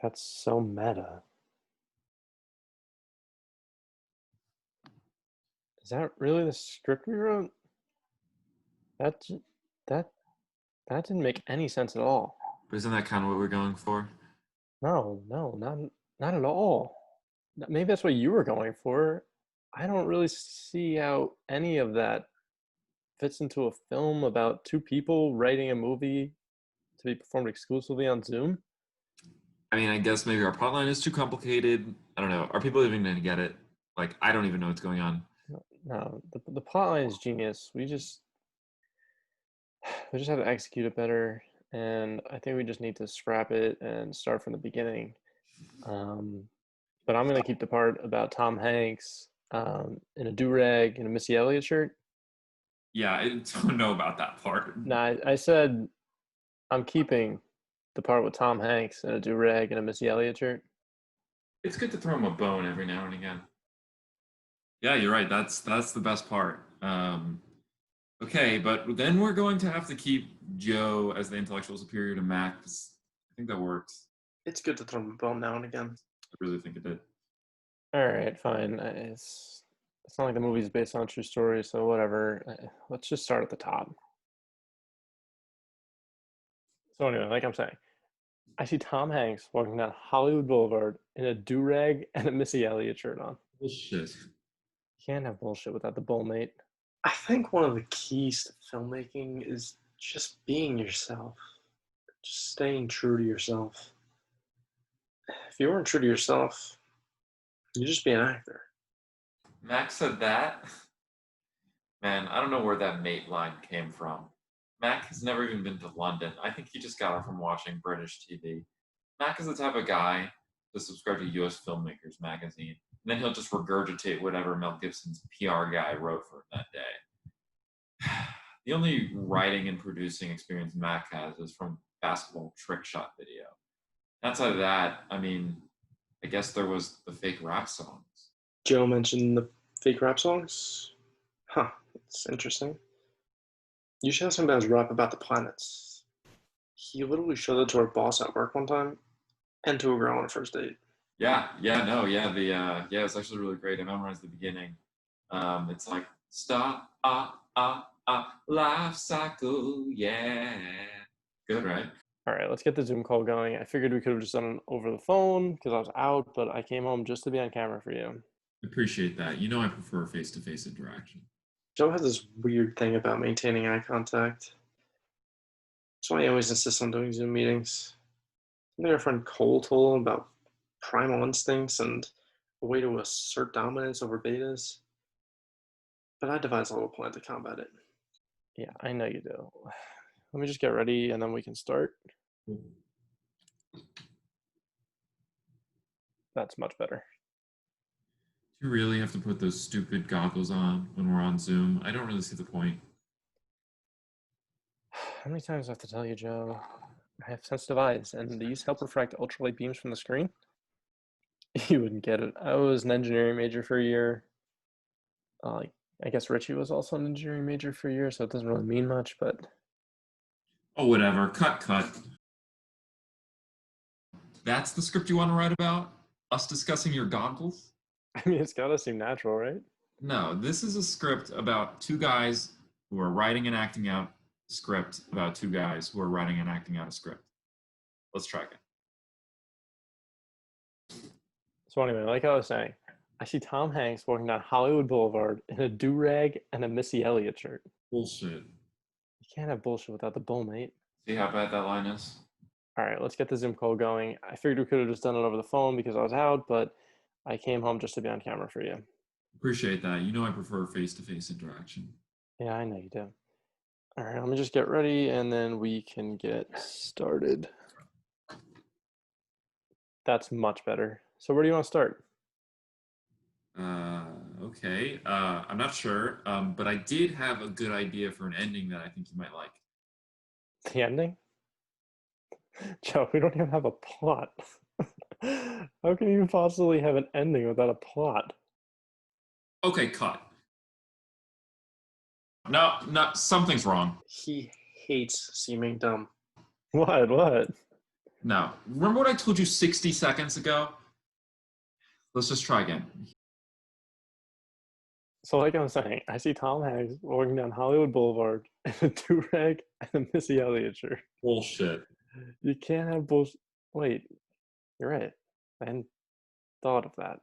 That's so meta. Is that really the script we wrote? That that that didn't make any sense at all. But isn't that kind of what we're going for? No, not at all. Maybe that's what you were going for. I don't really see how any of that fits into a film about two people writing a movie to be performed exclusively on Zoom. I mean, I guess maybe our plotline is too complicated. I don't know. Are people even going to get it? Like, I don't even know what's going on. No, the plot line is genius. We just have to execute it better, and I think we just need to scrap it and start from the beginning. Um, but I'm gonna keep the part about Tom Hanks in a do rag and a Missy Elliott shirt. Yeah, I don't know about that part. No, I said I'm keeping the part with Tom Hanks in a do rag and a Missy Elliott shirt. It's good to throw him a bone every now and again. Yeah, you're right. That's the best part. Okay, but then we're going to have to keep Joe as the intellectual superior to Max. I think that works. It's good to throw him a bone now and again. I really think it did. All right, fine. It's not like the movie's based on a true story, so whatever. Let's just start at the top. So anyway, like I'm saying, I see Tom Hanks walking down Hollywood Boulevard in a do-rag and a Missy Elliott shirt on. Bullshit. You can't have bullshit without the bull, mate. I think one of the keys to filmmaking is just being yourself. Just staying true to yourself. If you weren't true to yourself, you'd just be an actor. Max said that. Man, I don't know where that mate line came from. Mac has never even been to London. I think he just got it from watching British TV. Mac is the type of guy to subscribe to US Filmmakers magazine, and then he'll just regurgitate whatever Mel Gibson's PR guy wrote for him that day. The only writing and producing experience Mac has is from basketball trick shot video. Outside of that, I mean, I guess there was the fake rap songs. Joe mentioned the fake rap songs? Huh, that's interesting. You should have some guys rap about the planets. He literally showed it to our boss at work one time, and to a girl on a first date. It's actually really great. I memorized the beginning. It's like star life cycle, yeah. Good, right? All right, let's get the Zoom call going. I figured we could have just done it over the phone because I was out, but I came home just to be on camera for you. Appreciate that. You know I prefer face-to-face interaction. Joe has this weird thing about maintaining eye contact. That's why he always insists on doing Zoom meetings. I think our friend Cole told him about primal instincts and a way to assert dominance over betas. But I devised a little plan to combat it. Yeah, I know you do. Let me just get ready and then we can start. That's much better. Do you really have to put those stupid goggles on when we're on Zoom? I don't really see the point. How many times do I have to tell you, Joe? I have sensitive eyes, and these help refract ultralight beams from the screen. You wouldn't get it. I was an engineering major for a year. I guess Richie was also an engineering major for a year, so it doesn't really mean much, but... Oh, whatever. Cut. That's the script you want to write about? Us discussing your goggles? I mean, it's gotta seem natural, right? No, this is a script about two guys who are writing and acting out a script about two guys who are writing and acting out a script. Let's try again. So anyway, like I was saying, I see Tom Hanks walking down Hollywood Boulevard in a do-rag and a Missy Elliott shirt. Bullshit. You can't have bullshit without the bull, mate. See how bad that line is? All right, let's get the Zoom call going. I figured we could have just done it over the phone because I was out, but I came home just to be on camera for you. Appreciate that. You know I prefer face-to-face interaction. Yeah, I know you do. All right, let me just get ready and then we can get started. That's much better. So where do you want to start? Okay. I'm not sure, but I did have a good idea for an ending that I think you might like. The ending? Joe, we don't even have a plot. How can you possibly have an ending without a plot? Okay, cut. No, something's wrong. He hates seeming dumb. What? No. Remember what I told you 60 seconds ago? Let's just try again. So, like I'm saying, I see Tom Hanks walking down Hollywood Boulevard in a do-rag and a Missy Elliott shirt. Bullshit. You can't have bullshit. Wait, you're right. I hadn't thought of that.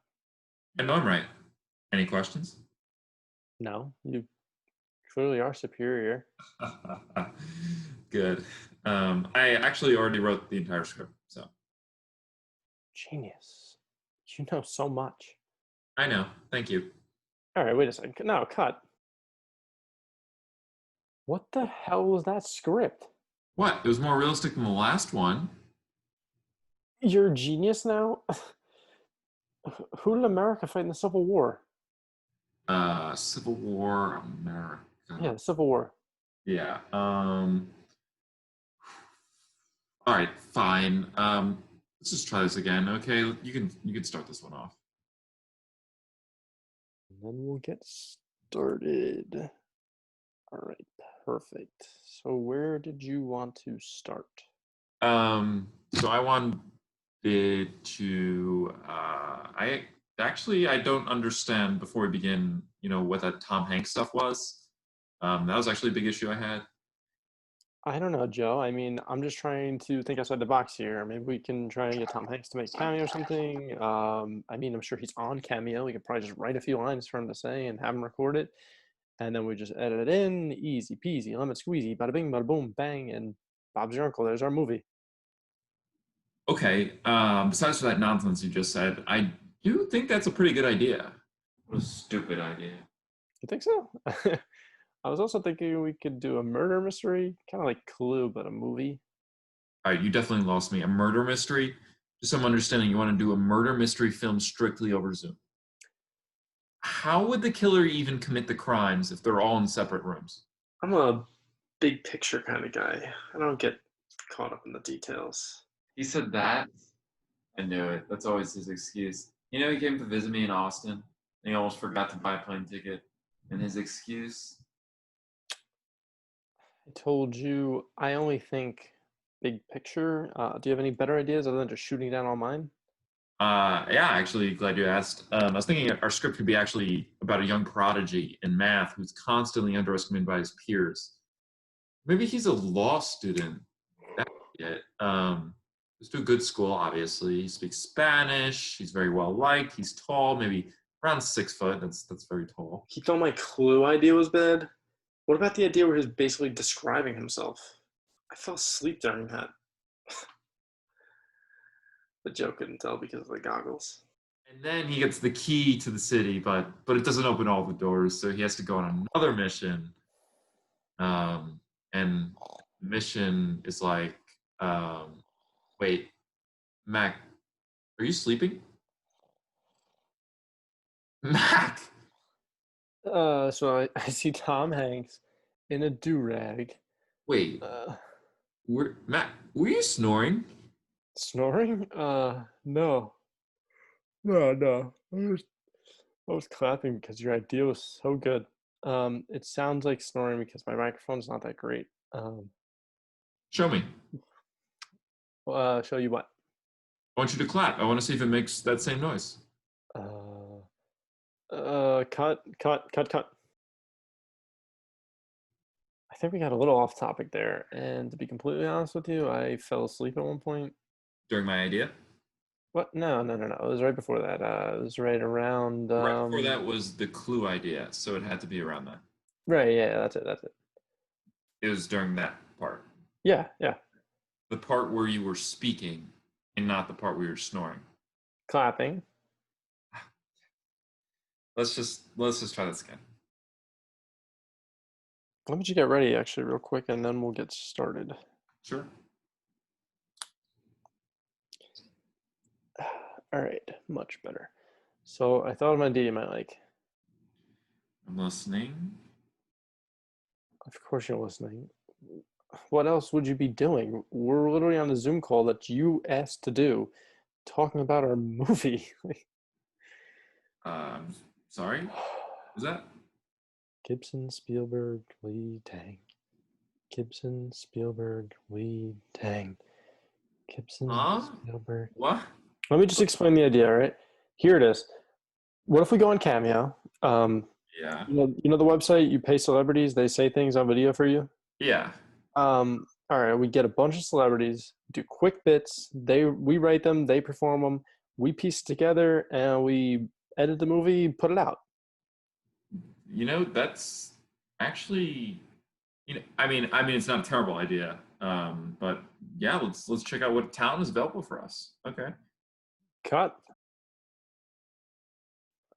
I know I'm right. Any questions? No, you clearly are superior. Good. I actually already wrote the entire script, so Genius. You know so much. I know. Thank you. All right, wait a second. No, cut. What the hell was that script? What? It was more realistic than the last one. You're a genius now? Who did America fight in the Civil War? Civil War, Yeah, America. the Civil War. Yeah. All right, fine. Let's just try this again. Okay, you can start this one off. And then we'll get started. All right, perfect. So where did you want to start? So I wanted to. I don't understand before we begin. What that Tom Hanks stuff was. That was actually a big issue I had. I don't know, Joe. I mean, I'm just trying to think outside the box here. Maybe we can try and get Tom Hanks to make a cameo or something. I mean, I'm sure he's on Cameo. We could probably just write a few lines for him to say and have him record it. And then we just edit it in. Easy peasy, lemon squeezy, bada bing, bada boom, bang. And Bob's your uncle. There's our movie. Okay. Besides for that nonsense you just said, I do think that's a pretty good idea. What a stupid idea. You think so? I was also thinking we could do a murder mystery, kind of like Clue, but a movie. All right, you definitely lost me. A murder mystery? Just some understanding you want to do a murder mystery film strictly over Zoom. How would the killer even commit the crimes if they're all in separate rooms? I'm a big picture kind of guy. I don't get caught up in the details. He said that. I knew it. That's always his excuse. He came to visit me in Austin, and he almost forgot to buy a plane ticket. And his excuse? I told you I only think big picture. Do you have any better ideas other than just shooting down all mine? Yeah, actually, glad you asked. I was thinking our script could be actually about a young prodigy in math who's constantly underestimated by his peers. Maybe he's a law student. That's it. Goes to a good school, obviously. He speaks Spanish. He's very well liked. He's tall, maybe around 6 foot. That's very tall. He thought my Clue idea was bad. What about the idea where he's basically describing himself? I fell asleep during that. The Joe couldn't tell because of the goggles. And then he gets the key to the city, but it doesn't open all the doors, so he has to go on another mission. And the mission is like, wait, Mac, are you sleeping? Mac, So I see Tom Hanks in a do-rag, wait, uh, Mac, were you snoring? snoring. No, no. I was clapping because your idea was so good. It sounds like snoring because my microphone's not that great. Show me. Show you what? I want you to clap. I want to see if it makes that same noise. Cut. I think we got a little off topic there, and to be completely honest with you, I fell asleep at one point. During my idea? What? No. It was right before that. It was right around. Right before that was the clue idea, so it had to be around that. Right. Yeah. That's it. It was during that part. Yeah. The part where you were speaking and not the part where you were snoring. Clapping. Let's just try this again. Let me just get ready, actually, real quick, and then we'll get started. Sure. All right. Much better. So I thought of an idea you might like. I'm listening. Of course you're listening. What else would you be doing? We're literally on a Zoom call that you asked to do, talking about our movie. Sorry. Is that? Gibson, Spielberg, Lee, Tang. Gibson, Spielberg, Lee, Tang. Gibson, Huh? Spielberg. What? Let me just explain the idea, all right? Here it is. What if we go on Cameo? Yeah. You know the website, you pay celebrities, they say things on video for you? Yeah. All right, we get a bunch of celebrities, do quick bits. We write them, they perform them, we piece it together, and we edit the movie, put it out. That's actually, I mean, it's not a terrible idea. But yeah, let's check out what talent is available for us. Okay. Cut.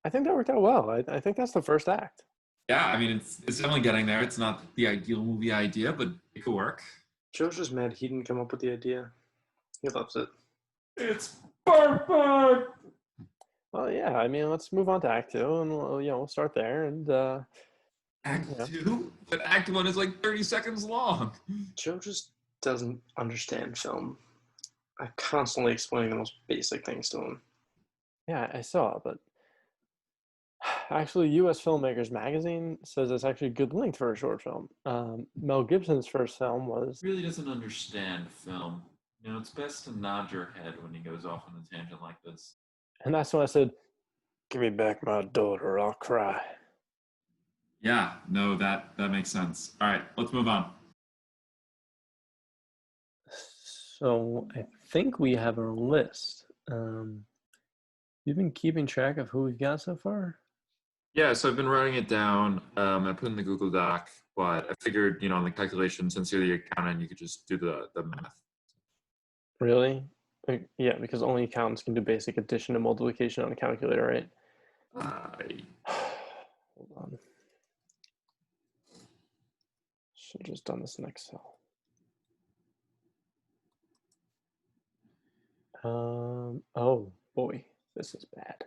I think that worked out well. I think that's the first act. Yeah, I mean, it's definitely getting there. It's not the ideal movie idea, but it could work. Joe's just mad he didn't come up with the idea. He loves it. It's perfect. Well, yeah. I mean, let's move on to Act Two, and we'll start there. And Act yeah, two, but Act one is like 30 seconds long. Joe just doesn't understand film. I constantly explaining the most basic things to him. Yeah, I saw, but actually, U.S. Filmmakers Magazine says it's actually a good length for a short film. Mel Gibson's first film was, Really doesn't understand film. It's best to nod your head when he goes off on a tangent like this. and that's when I said, "Give me back my daughter, I'll cry." Yeah, no, that makes sense. All right, let's move on. So I think we have our list. You've been keeping track of who we've got so far? Yeah, so I've been writing it down. I put it in the Google Doc, but I figured, on the calculation, since you're the accountant, you could just do the math. Really? Yeah, because only accountants can do basic addition and multiplication on a calculator, right? I Hold on. Should have just done this in Excel. Oh boy, this is bad.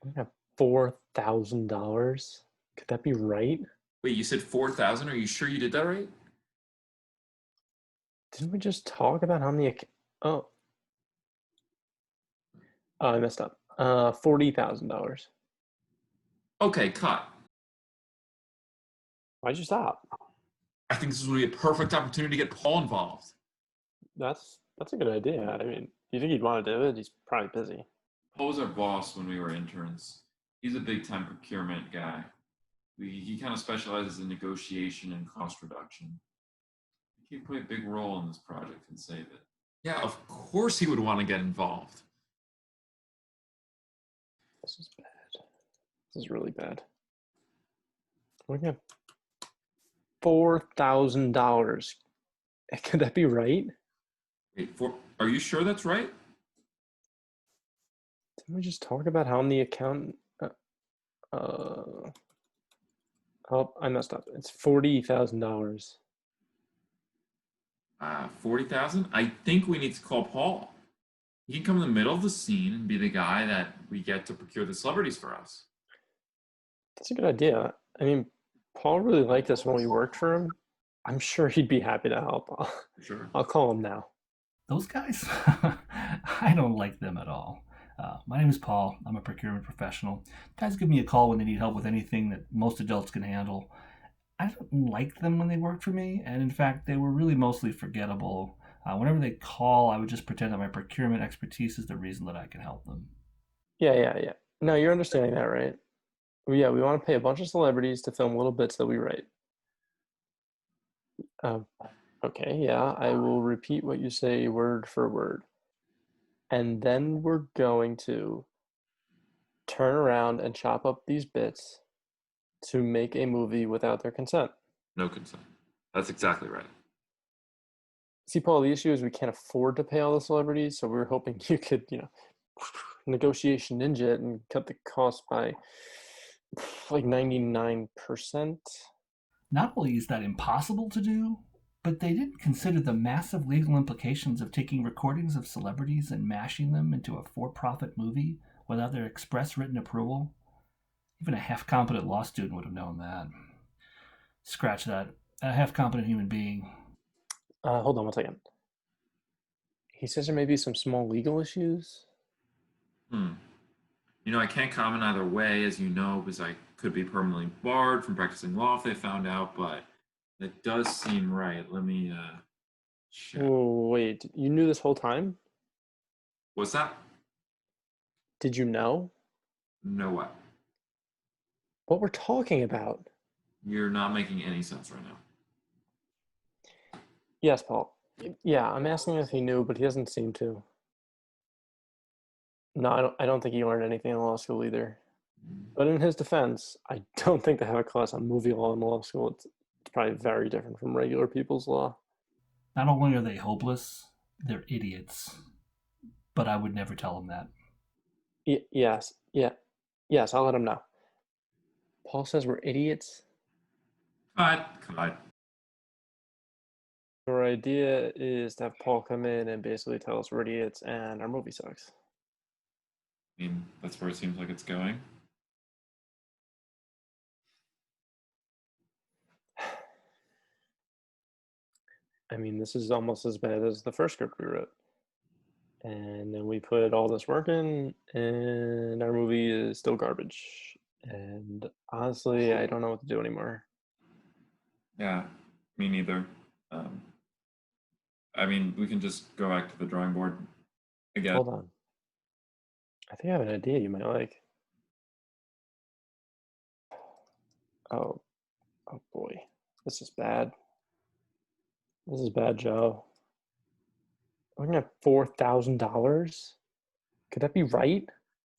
I have $4,000. Could that be right? Wait, you said 4,000? Are you sure you did that right? Didn't we just talk about how many? Oh, I messed up. $40,000. Okay, cut. Why'd you stop? I think this would be a perfect opportunity to get Paul involved. That's a good idea. I mean, do you think he'd want to do it? He's probably busy. Paul was our boss when we were interns. He's a big time procurement guy. He kind of specializes in negotiation and cost reduction. He can play a big role in this project and save it. Yeah, of course he would want to get involved. This is bad. This is really bad. We're gonna have $4,000. Could that be right? Wait, are you sure that's right? Didn't we just talk about how many account? Oh, I messed up. It's $40,000. 40,000? I think we need to call Paul. He can come in the middle of the scene and be the guy that we get to procure the celebrities for us. That's a good idea. I mean, Paul really liked us when we worked for him. I'm sure he'd be happy to help. Sure. I'll call him now. Those guys, I don't like them at all. My name is Paul. I'm a procurement professional. Guys give me a call when they need help with anything that most adults can handle. I don't like them when they worked for me, and in fact, they were really mostly forgettable. Whenever they call, I would just pretend that my procurement expertise is the reason that I can help them. Yeah. No, you're understanding that, right? Yeah, we want to pay a bunch of celebrities to film little bits that we write. Okay, yeah, I will repeat what you say word for word. And then we're going to turn around and chop up these bits to make a movie without their consent. No consent. That's exactly right. See, Paul, the issue is we can't afford to pay all the celebrities, so we were hoping you could, negotiation ninja it and cut the cost by like 99%. Not only is that impossible to do, but they didn't consider the massive legal implications of taking recordings of celebrities and mashing them into a for-profit movie without their express written approval. Even a half-competent law student would have known that. Scratch that. A half-competent human being. Hold on one second. He says there may be some small legal issues. I can't comment either way, as you know, because I could be permanently barred from practicing law if they found out, but that does seem right. Let me Shit. Whoa, wait, you knew this whole time? What's that? Did you know No way. what we're talking about? You're not making any sense right now. Yes, Paul. Yeah, I'm asking if he knew, but he doesn't seem to. No, I don't think he learned anything in law school either. But in his defense, I don't think they have a class on movie law in law school. It's probably very different from regular people's law. Not only are they hopeless, they're idiots. But I would never tell them that. Yes, I'll let him know. Paul says we're idiots. Cut. Our idea is to have Paul come in and basically tell us we're idiots and our movie sucks. I mean, that's where it seems like it's going. I mean, this is almost as bad as the first script we wrote. And then we put all this work in, and our movie is still garbage. And honestly, I don't know what to do anymore. Yeah, me neither. Um, I mean, we can just go back to the drawing board again. Hold on. I think I have an idea you might like. Oh boy. This is bad. This is bad, Joe. We're gonna have $4,000? Could that be right?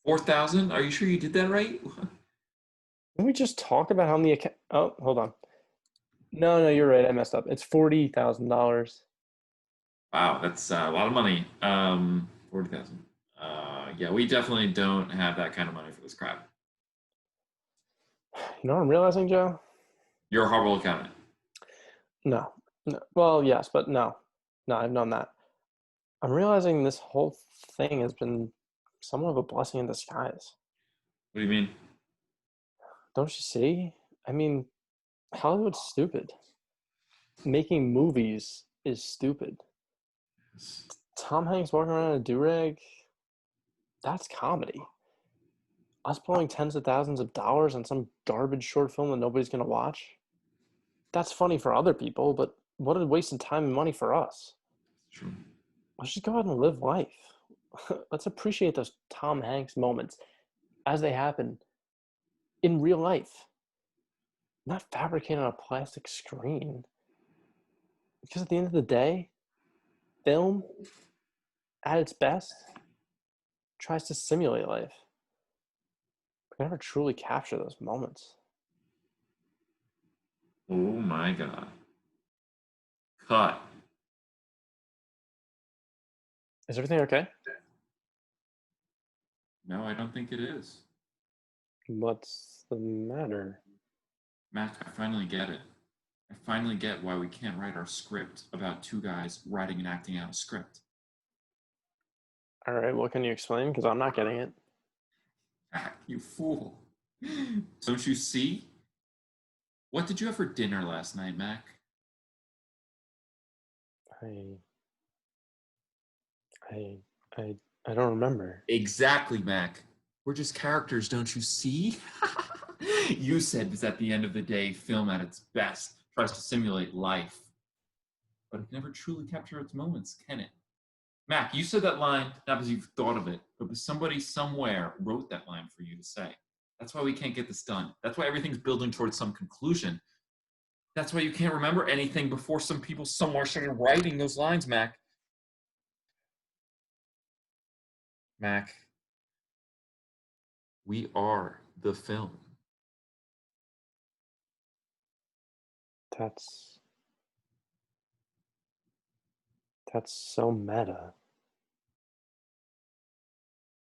4,000? Are you sure you did that right? Didn't we just talk about how many account? Oh, hold on. No, you're right. I messed up. It's $40,000. Wow, that's a lot of money. 40,000. Yeah, we definitely don't have that kind of money for this crap. You know what I'm realizing, Joe? You're a horrible accountant. No. Well, yes, but no. No, I've known that. I'm realizing this whole thing has been somewhat of a blessing in disguise. What do you mean? Don't you see? I mean, Hollywood's stupid. Making movies is stupid. Tom Hanks walking around in a do-rag, that's comedy. Us blowing tens of thousands of dollars on some garbage short film that nobody's going to watch, that's funny for other people, but what a waste of time and money for us. True. Let's just go out and live life. Let's appreciate those Tom Hanks moments as they happen in real life, not fabricated on a plastic screen. Because at the end of the day, film, at its best, tries to simulate life. We can never truly capture those moments. Oh my god. Cut. Is everything okay? No, I don't think it is. What's the matter? Mac, I finally get it. I finally get why we can't write our script about two guys writing and acting out a script. All right, what can you explain? Because I'm not getting it. Mac, you fool. Don't you see? What did you have for dinner last night, Mac? I, I, I don't remember. Exactly, Mac. We're just characters, don't you see? You said this at the end of the day, film at its best tries to simulate life, but it can never truly capture its moments, can it? Mac, you said that line not because you've thought of it, but because somebody somewhere wrote that line for you to say. That's why we can't get this done. That's why everything's building towards some conclusion. That's why you can't remember anything before some people somewhere started writing those lines, Mac. Mac, we are the film. That's so meta.